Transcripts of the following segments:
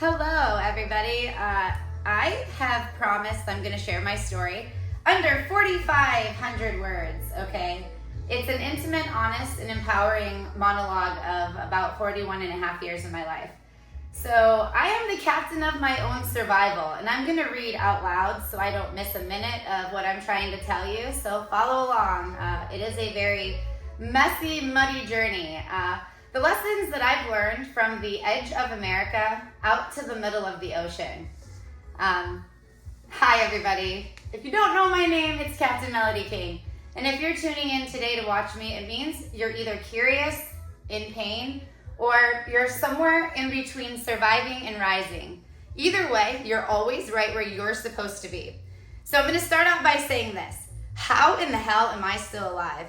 Hello, everybody. I have promised I'm going to share my story under 4,500 words, okay? It's an intimate, honest, and empowering monologue of about 41 and a half years of my life. So I am the captain of my own survival, and I'm going to read out loud so I don't miss a minute of what I'm trying to tell you. So follow along. It is a very messy, muddy journey. The lessons that I've learned from the edge of America out to the middle of the ocean. Hi, everybody. If you don't know my name, it's Captain Melody King. And if you're tuning in today to watch me, it means you're either curious, in pain, or you're somewhere in between surviving and rising. Either way, you're always right where you're supposed to be. So I'm going to start out by saying this. How in the hell am I still alive?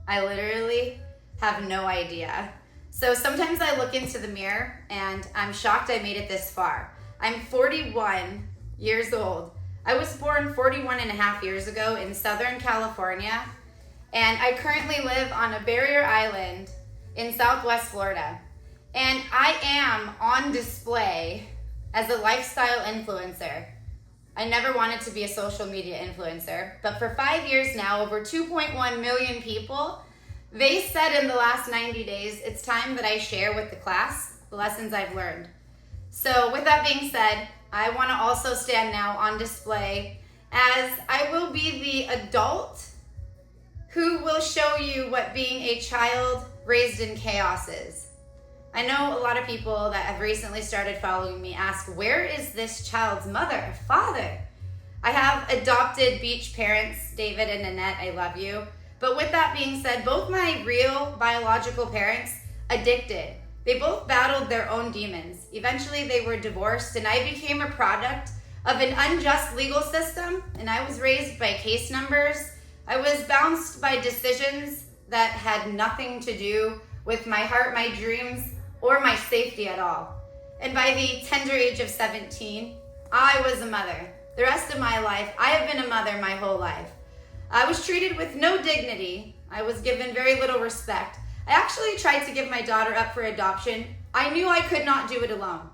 I literally have no idea. So sometimes I look into the mirror and I'm shocked I made it this far. I'm 41 years old. I was born 41 and a half years ago in Southern California, and I currently live on a barrier island in Southwest Florida. And I am on display as a lifestyle influencer. I never wanted to be a social media influencer, but for 5 years now, over 2.1 million people, they said in the last 90 days, it's time that I share with the class the lessons I've learned. So with that being said, I want to also stand now on display as I will be the adult who will show you what being a child raised in chaos is. I know a lot of people that have recently started following me ask, where is this child's mother or father? I have adopted beach parents, David and Annette, I love you. But with that being said, both my real biological parents addicted. They both battled their own demons. Eventually they were divorced, and I became a product of an unjust legal system, and I was raised by case numbers. I was bounced by decisions that had nothing to do with my heart, my dreams, or my safety at all. And by the tender age of 17, I was a mother. The rest of my life, I have been a mother my whole life. I was treated with no dignity. I was given very little respect. I actually tried to give my daughter up for adoption. I knew I could not do it alone.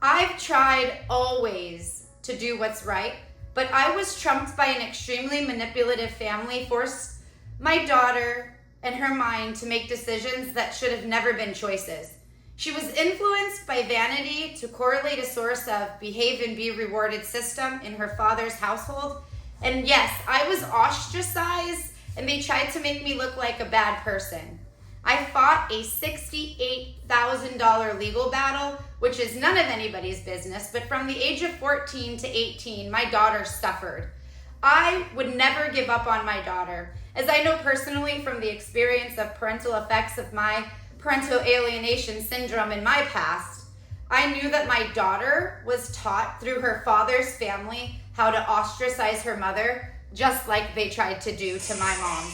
I've tried always to do what's right, but I was trumped by an extremely manipulative family, forced my daughter and her mind to make decisions that should have never been choices. She was influenced by vanity to correlate a source of behave and be rewarded system in her father's household. And yes, I was ostracized, and they tried to make me look like a bad person. I fought a $68,000 legal battle, which is none of anybody's business, but from the age of 14 to 18, my daughter suffered. I would never give up on my daughter, as I know personally from the experience of parental effects of my parental alienation syndrome in my past. I knew that my daughter was taught through her father's family how to ostracize her mother, just like they tried to do to my mom.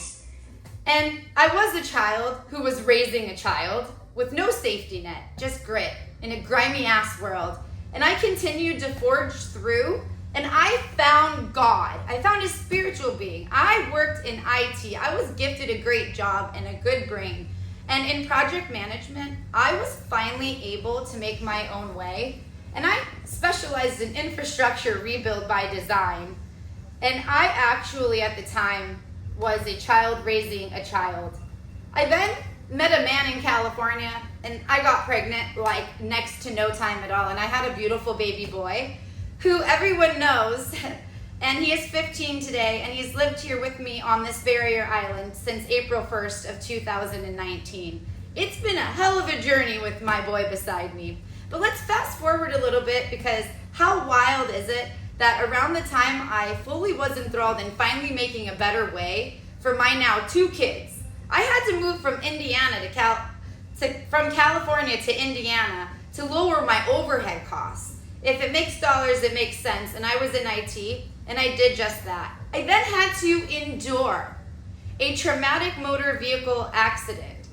And I was a child who was raising a child with no safety net, just grit in a grimy ass world. And I continued to forge through, and I found God. I found a spiritual being. I worked in IT. I was gifted a great job and a good brain. And in project management, I was finally able to make my own way. And I specialized in infrastructure rebuild by design. And I actually, at the time, was a child raising a child. I then met a man in California, and I got pregnant like next to no time at all. And I had a beautiful baby boy who everyone knows. And he is 15 today, and he's lived here with me on this barrier island since April 1st of 2019. It's been a hell of a journey with my boy beside me. But let's fast forward a little bit, because how wild is it that around the time I fully was enthralled in finally making a better way for my now 2 kids, I had to move from Indiana from California to Indiana to lower my overhead costs. If it makes dollars, it makes sense. And I was in IT, and I did just that. I then had to endure a traumatic motor vehicle accident.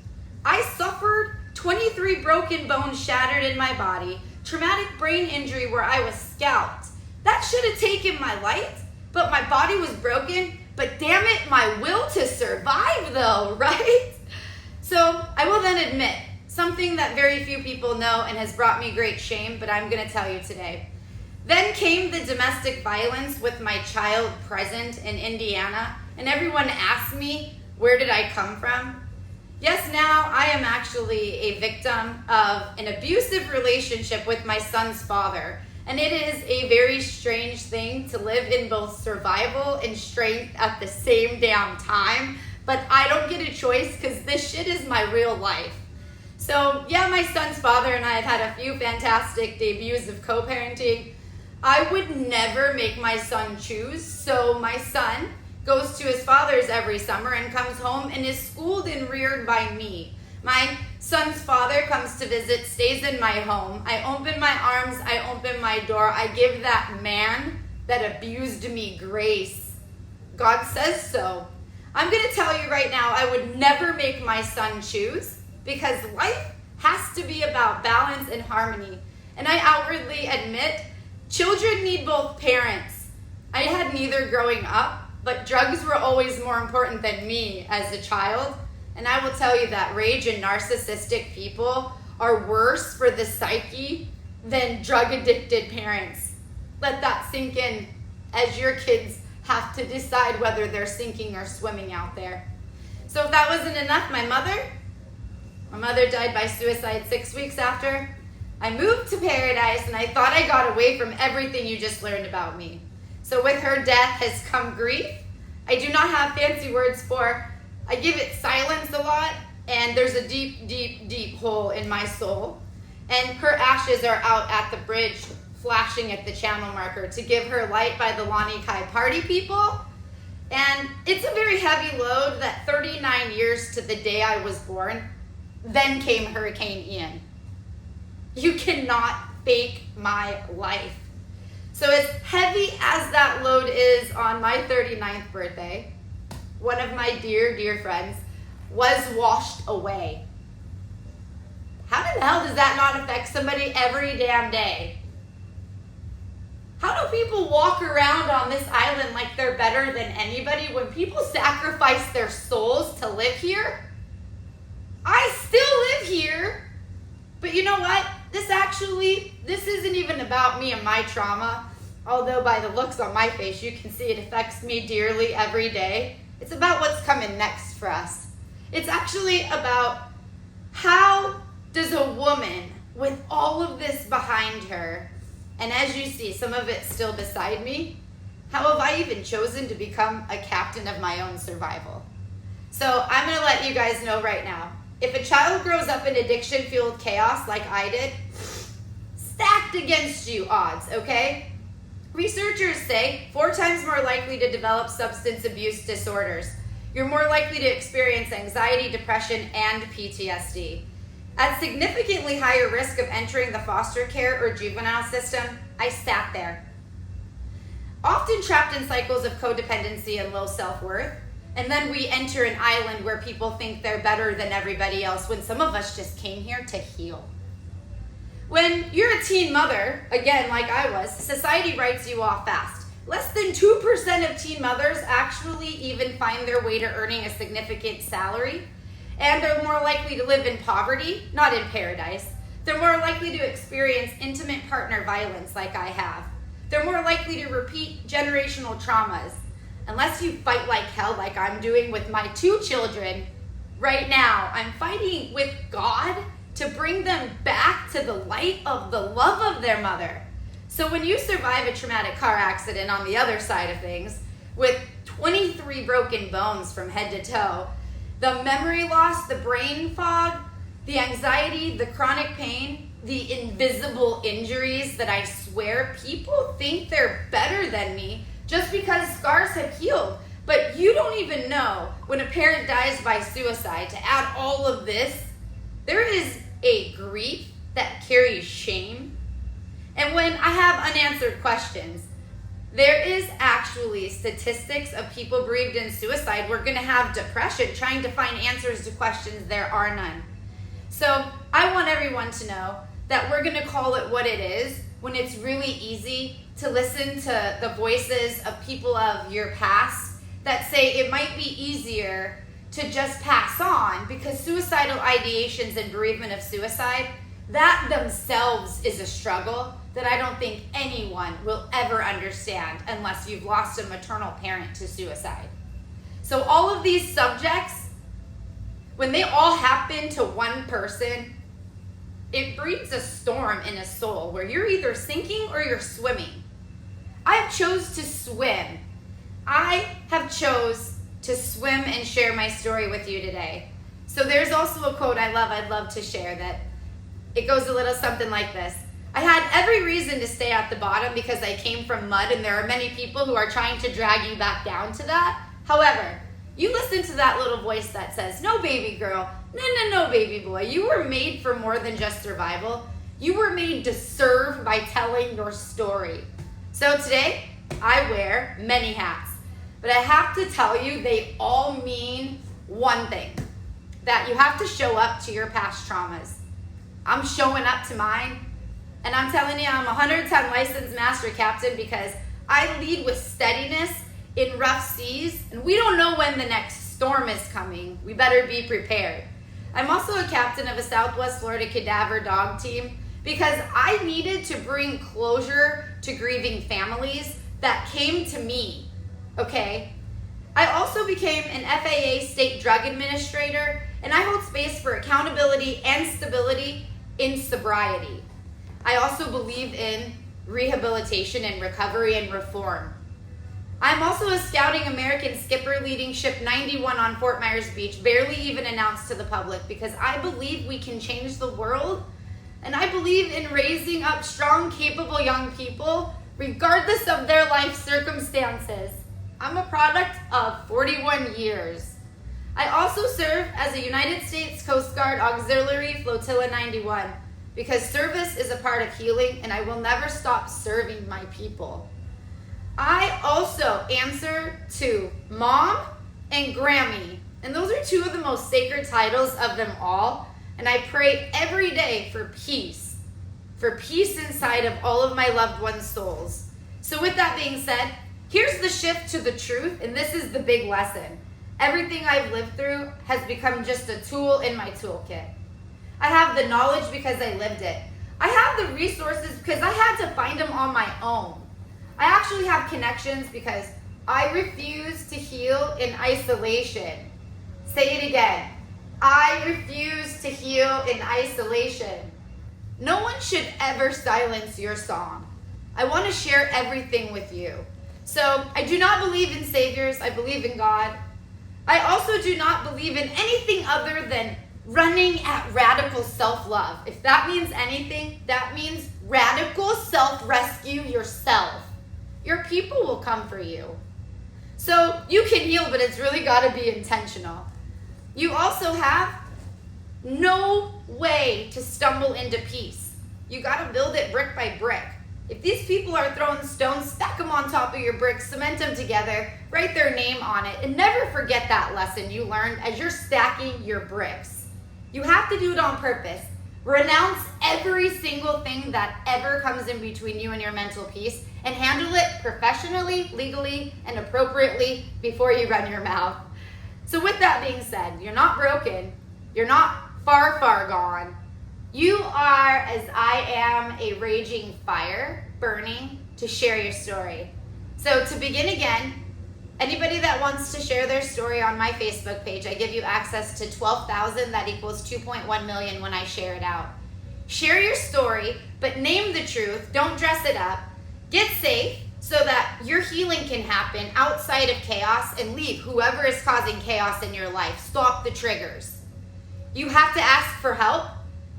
I suffered 23 broken bones shattered in my body, traumatic brain injury where I was scalped. That should have taken my life, but my body was broken. But damn it, my will to survive though, right? So I will then admit, something that very few people know and has brought me great shame, but I'm going to tell you today. Then came the domestic violence with my child present in Indiana, and everyone asked me, where did I come from? Yes, now I am actually a victim of an abusive relationship with my son's father. And it is a very strange thing to live in both survival and strength at the same damn time. But I don't get a choice because this shit is my real life. So yeah, my son's father and I have had a few fantastic debuts of co-parenting. I would never make my son choose. So my son goes to his father's every summer and comes home and is schooled and reared by me. My son's father comes to visit, stays in my home. I open my arms, I open my door. I give that man that abused me grace. God says so. I'm going to tell you right now, I would never make my son choose because life has to be about balance and harmony. And I outwardly admit, children need both parents. I had neither growing up, but drugs were always more important than me as a child. And I will tell you that rage and narcissistic people are worse for the psyche than drug-addicted parents. Let that sink in as your kids have to decide whether they're sinking or swimming out there. So if that wasn't enough, my mother died by suicide 6 weeks after. I moved to paradise and I thought I got away from everything you just learned about me. So with her death has come grief. I do not have fancy words for. I give it silence a lot, and there's a deep, deep, deep hole in my soul. And her ashes are out at the bridge, flashing at the channel marker to give her light by the Lani Kai party people. And it's a very heavy load that 39 years to the day I was born, then came Hurricane Ian. You cannot fake my life. So as heavy as that load is on my 39th birthday, one of my dear, dear friends was washed away. How the hell does that not affect somebody every damn day? How do people walk around on this island like they're better than anybody when people sacrifice their souls to live here? I still live here, but you know what? This isn't even about me and my trauma, although by the looks on my face, you can see it affects me dearly every day. It's about what's coming next for us. It's actually about how does a woman with all of this behind her, and as you see, some of it still beside me, how have I even chosen to become a captain of my own survival? So I'm going to let you guys know right now, if a child grows up in addiction-fueled chaos like I did, stacked against you odds, okay? Researchers say 4 times more likely to develop substance abuse disorders. You're more likely to experience anxiety, depression, and PTSD. At significantly higher risk of entering the foster care or juvenile system, I sat there. Often trapped in cycles of codependency and low self-worth, and then we enter an island where people think they're better than everybody else when some of us just came here to heal. When you're a teen mother, again, like I was, society writes you off fast. Less than 2% of teen mothers actually even find their way to earning a significant salary, and they're more likely to live in poverty, not in paradise. They're more likely to experience intimate partner violence like I have. They're more likely to repeat generational traumas. Unless you fight like hell like I'm doing with my 2 children, right now I'm fighting with God to bring them back to the light of the love of their mother. So when you survive a traumatic car accident on the other side of things, with 23 broken bones from head to toe, the memory loss, the brain fog, the anxiety, the chronic pain, the invisible injuries that I swear people think they're better than me just because scars have healed. But you don't even know when a parent dies by suicide, to add all of this, there is a grief that carries shame. And when I have unanswered questions, there is actually statistics of people bereaved in suicide. We're going to have depression trying to find answers to questions there are none. So I want everyone to know that we're going to call it what it is when it's really easy to listen to the voices of people of your past that say it might be easier to just pass on, because suicidal ideations and bereavement of suicide, that themselves is a struggle that I don't think anyone will ever understand unless you've lost a maternal parent to suicide. So all of these subjects, when they all happen to one person, it breeds a storm in a soul where you're either sinking or you're swimming. I have chose to swim. I have chose to swim and share my story with you today. So there's also a quote I'd love to share that it goes a little something like this. I had every reason to stay at the bottom because I came from mud, and there are many people who are trying to drag you back down to that. However, you listen to that little voice that says, no, baby girl, no, baby boy. You were made for more than just survival. You were made to serve by telling your story. So today, I wear many hats, but I have to tell you, they all mean one thing, that you have to show up to your past traumas. I'm showing up to mine, and I'm telling you, I'm a 110 licensed master captain because I lead with steadiness in rough seas, and we don't know when the next storm is coming. We better be prepared. I'm also a captain of a Southwest Florida cadaver dog team because I needed to bring closure to grieving families that came to me, okay? I also became an FAA state drug administrator, and I hold space for accountability and stability in sobriety. I also believe in rehabilitation and recovery and reform. I'm also a scouting American skipper leading Ship 91 on Fort Myers Beach, barely even announced to the public, because I believe we can change the world, and I believe in raising up strong, capable young people, regardless of their life circumstances. I'm a product of 41 years. I also serve as a United States Coast Guard Auxiliary Flotilla 91, because service is a part of healing, and I will never stop serving my people. I also answer to Mom and Grammy, and those are two of the most sacred titles of them all, and I pray every day for peace inside of all of my loved ones' souls. So with that being said, here's the shift to the truth, and this is the big lesson. Everything I've lived through has become just a tool in my toolkit. I have the knowledge because I lived it. I have the resources because I had to find them on my own. I actually have connections because I refuse to heal in isolation. Say it again. I refuse to heal in isolation. No one should ever silence your song. I want to share everything with you. So I do not believe in saviors. I believe in God. I also do not believe in anything other than running at radical self-love. If that means anything, that means radical self-rescue yourself. Your people will come for you. So you can heal, but it's really got to be intentional. You also have no way to stumble into peace. You got to build it brick by brick. If these people are throwing stones, stack them on top of your bricks, cement them together, write their name on it, and never forget that lesson you learned as you're stacking your bricks. You have to do it on purpose. Renounce every single thing that ever comes in between you and your mental peace, and handle it professionally, legally, and appropriately before you run your mouth. So with that being said, you're not broken. You're not far, far gone. You are, as I am, a raging fire burning to share your story. So to begin again, anybody that wants to share their story on my Facebook page, I give you access to 12,000. That equals 2.1 million when I share it out. Share your story, but name the truth. Don't dress it up. Get safe so that your healing can happen outside of chaos, and leave whoever is causing chaos in your life. Stop the triggers. You have to ask for help.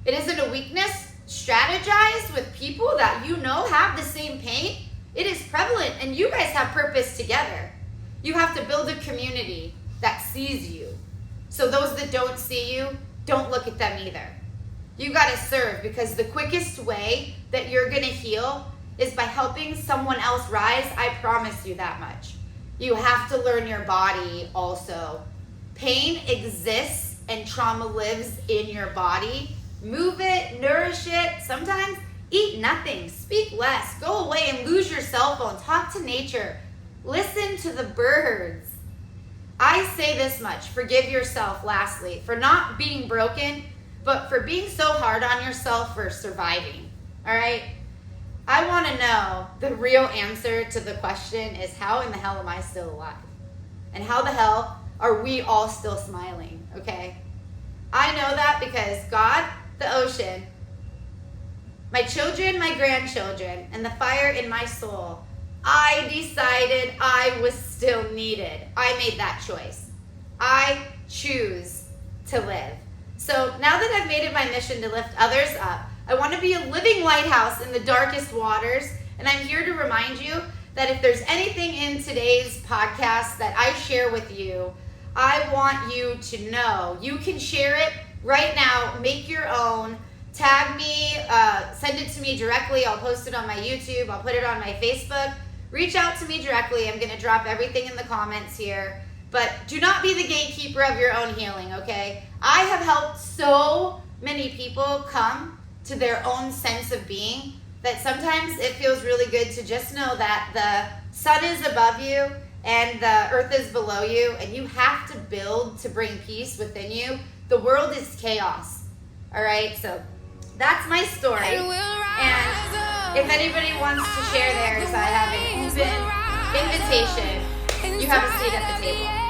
It isn't a weakness. Strategize with people that you know have the same pain. It is prevalent, and you guys have purpose together. You have to build a community that sees you. So those that don't see you, don't look at them either. You got to serve, because the quickest way that you're going to heal is by helping someone else rise. I promise you that much. You have to learn your body also. Pain exists and trauma lives in your body. Move it, nourish it. Sometimes eat nothing, speak less, go away and lose your cell phone. Talk to nature. Listen to the birds. I say this much, forgive yourself, lastly, for not being broken, but for being so hard on yourself for surviving, all right? I want to know the real answer to the question is, how in the hell am I still alive? And how the hell are we all still smiling, okay? I know that because God, the ocean, my children, my grandchildren, and the fire in my soul, I decided I was still needed. I made that choice. I choose to live. So now that I've made it my mission to lift others up, I want to be a living lighthouse in the darkest waters. And I'm here to remind you that if there's anything in today's podcast that I share with you, I want you to know. You can share it right now. Make your own. Tag me. Send it to me directly. I'll post it on my YouTube. I'll put it on my Facebook. Reach out to me directly. I'm going to drop everything in the comments here. But do not be the gatekeeper of your own healing, okay? I have helped so many people come to their own sense of being that sometimes it feels really good to just know that the sun is above you and the earth is below you, and you have to build to bring peace within you. The world is chaos, all right? So that's my story. And if anybody wants to share theirs, I have an open invitation. You have a seat at the table.